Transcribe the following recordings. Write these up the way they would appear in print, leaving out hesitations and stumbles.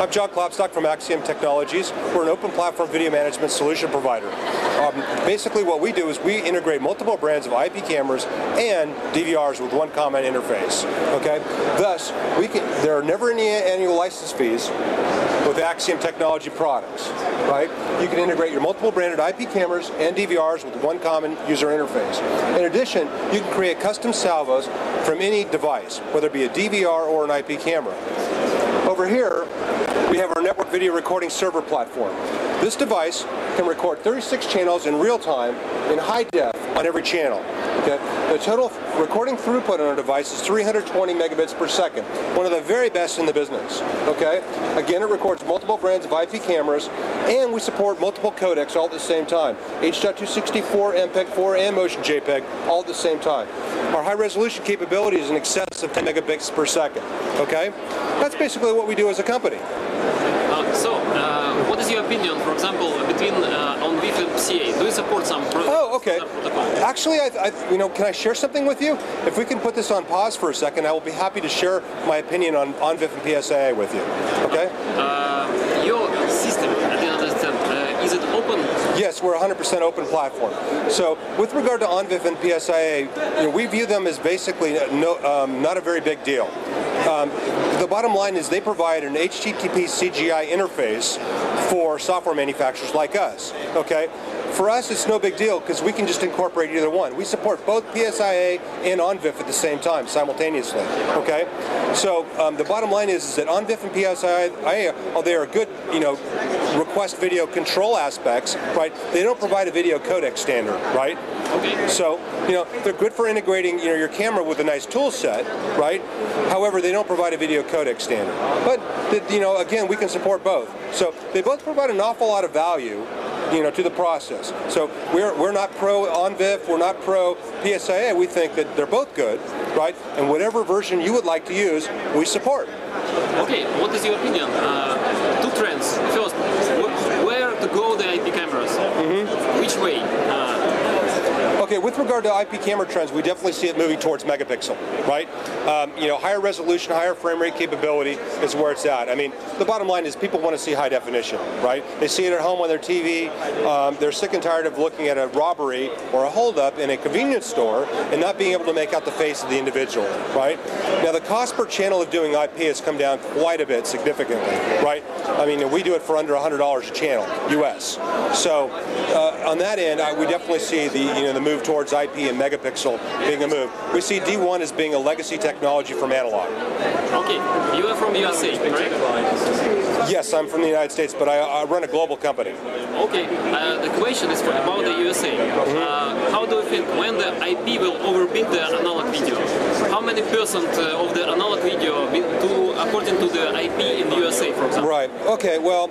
I'm John Klopstock from Axium Technologies. We're an open platform video management solution provider. Basically what we do is we integrate multiple brands of IP cameras and DVRs with one common interface. Okay? Thus, there are never any annual license fees with Axium Technology products. Right? You can integrate your multiple branded IP cameras and DVRs with one common user interface. In addition, you can create custom salvos from any device, whether it be a DVR or an IP camera. Over here, we have our network video recording server platform. This device can record 36 channels in real time in high def on every channel. Okay? The total recording throughput on our device is 320 megabits per second, one of the very best in the business. Okay? Again, it records multiple brands of IP cameras, and we support multiple codecs all at the same time. H.264, MPEG-4, and Motion JPEG all at the same time. Our high resolution capability is in excess of 10 megabits per second. Okay? That's basically what we do as a company. What is your opinion, for example, between OnVIF and PCA? Do you support some protocol? Oh, okay. Actually, can I share something with you? If we can put this on pause for a second, I will be happy to share my opinion on OnVIF and PSIA with you. Okay? Your system, I didn't understand, is it open? Yes, we're a 100% open platform. So, with regard to OnVIF and PSIA, we view them as basically not a very big deal. The bottom line is they provide an HTTP CGI interface for software manufacturers like us. Okay? For us, it's no big deal because we can just incorporate either one. We support both PSIA and OnVIF at the same time, simultaneously. Okay? So the bottom line is that OnVIF and PSIA, they are good, request video control aspects, right? They don't provide a video codec standard, right? Okay. So, they're good for integrating, your camera with a nice tool set, right? However, they don't provide a video codec standard. But, again, we can support both. So they both provide an awful lot of value, to the process. So we're not pro OnVIF, we're not pro PSIA. We think that they're both good, right? And whatever version you would like to use, we support. Okay, what is your opinion? Two trends. First, where to go the IP cameras? Which way? Okay, with regard to IP camera trends, we definitely see it moving towards megapixel, right? Higher resolution, higher frame rate capability is where it's at. I mean, the bottom line is people want to see high definition, right? They see it at home on their TV. They're sick and tired of looking at a robbery or a holdup in a convenience store and not being able to make out the face of the individual, right? Now, the cost per channel of doing IP has come down quite a bit, significantly, right? I mean, we do it for under $100 a channel, US. So, on that end, we definitely see the move towards IP and megapixel being a move. We see D1 as being a legacy technology from analog. Okay, you are from USA, correct? Yes, I'm from the United States, but I run a global company. Okay, the question is about the USA. How do you think when the IP will overbid the analog video? How many percent of the analog video according to the IP in the USA, for example? Right. Okay. Well,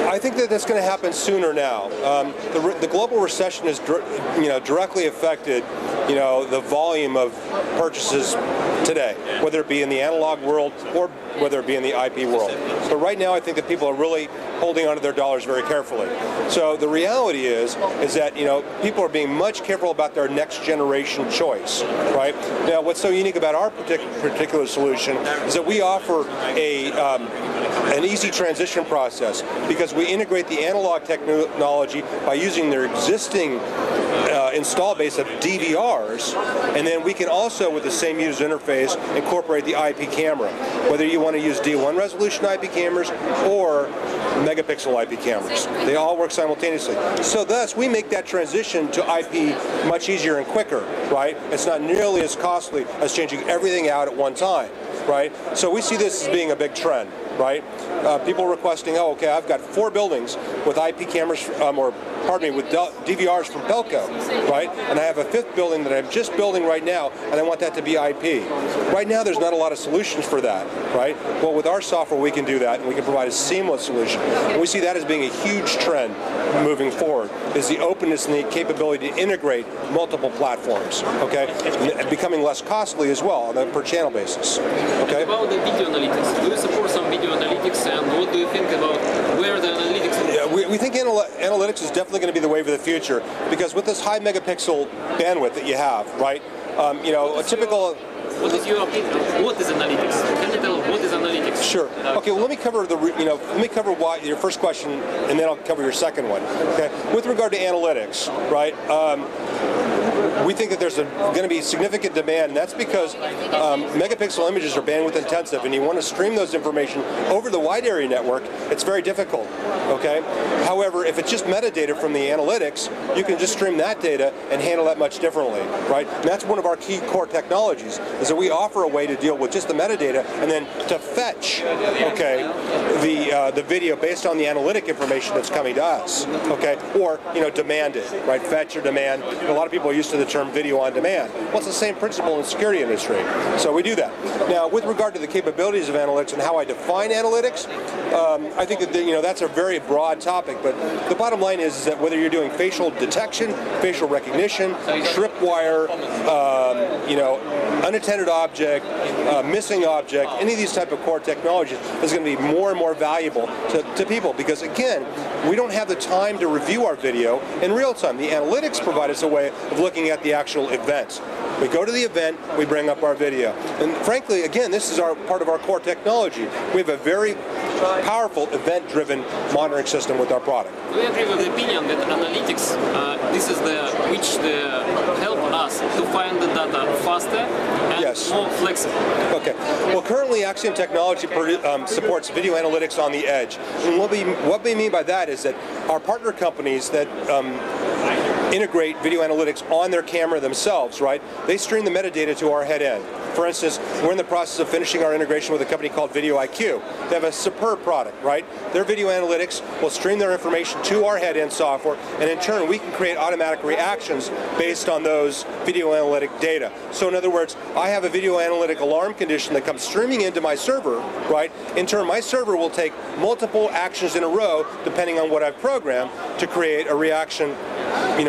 I think that that's going to happen sooner now. The global recession has, directly affected, the volume of purchases today, whether it be in the analog world or whether it be in the IP world. But right now, I think that people are really holding onto their dollars very carefully. So the reality is that people are being much careful about their next generation choice. Right now, what's so unique about our particular solution is that we offer an easy transition process because we integrate the analog technology by using their existing install base of DVRs, and then we can also, with the same user interface, incorporate the IP camera. Whether you want to use D1 resolution IP cameras or megapixel IP cameras. They all work simultaneously. So thus, we make that transition to IP much easier and quicker, right? It's not nearly as costly as changing everything out at one time, right? So we see this as being a big trend, right? People requesting, oh, okay, I've got 4 buildings with IP cameras, with DVRs from Pelco, right? And I have a 5th building that I'm just building right now, and I want that to be IP. Right now, there's not a lot of solutions for that, right? Well, with our software, we can do that, and we can provide a seamless solution. And we see that as being a huge trend moving forward, is the openness and the capability to integrate multiple platforms, okay? And becoming less costly as well on a per channel basis, okay? About the video analytics, do you support some video analytics, and what do you think about where the analytics is? Yeah, we think analytics is definitely going to be the wave of the future, because with this high megapixel bandwidth that you have, right? A typical... What is your opinion? What is analytics? Can you tell what is analytics? Sure. Okay. Well, let me cover why your first question, and then I'll cover your second one. Okay. With regard to analytics, right? We think that there's going to be significant demand, and that's because megapixel images are bandwidth intensive, and you want to stream those information over the wide area network, it's very difficult, okay? However, if it's just metadata from the analytics, you can just stream that data and handle that much differently, right? And that's one of our key core technologies, is that we offer a way to deal with just the metadata and then to fetch, okay, the video based on the analytic information that's coming to us, okay? Or, demand it, right? Fetch or demand. A lot of people are used to the term video on demand. Well, it's the same principle in the security industry. So we do that. Now, with regard to the capabilities of analytics and how I define analytics, I think that that's a very broad topic, but the bottom line is that whether you're doing facial detection, facial recognition, tripwire, unattended object, missing object, any of these type of core technologies is going to be more and more valuable to people because, again, we don't have the time to review our video in real time. The analytics provide us a way of looking at the actual event. We go to the event, we bring up our video. And frankly, again, this is part of our core technology. We have a very powerful event-driven monitoring system with our product. Do you agree with the opinion that analytics, this is which help us to find the data faster and more flexible? Okay. Well, currently Axium technology supports video analytics on the edge. And what we mean by that is that our partner companies that integrate video analytics on their camera themselves, right? They stream the metadata to our head end. For instance, we're in the process of finishing our integration with a company called Video IQ. They have a superb product, right? Their video analytics will stream their information to our head end software, and in turn we can create automatic reactions based on those video analytic data. So in other words, I have a video analytic alarm condition that comes streaming into my server, right? In turn, my server will take multiple actions in a row, depending on what I've programmed, to create a reaction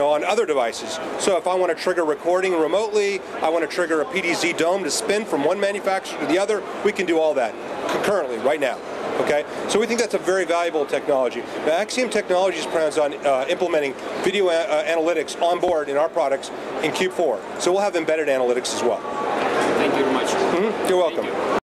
on other devices. So if I want to trigger recording remotely, I want to trigger a PDZ dome to spin from one manufacturer to the other, we can do all that concurrently right now. Okay, so we think that's a very valuable technology. Now, Axium Technologies plans on implementing video analytics on board in our products in Q4. So we'll have embedded analytics as well. Thank you very much. You're welcome.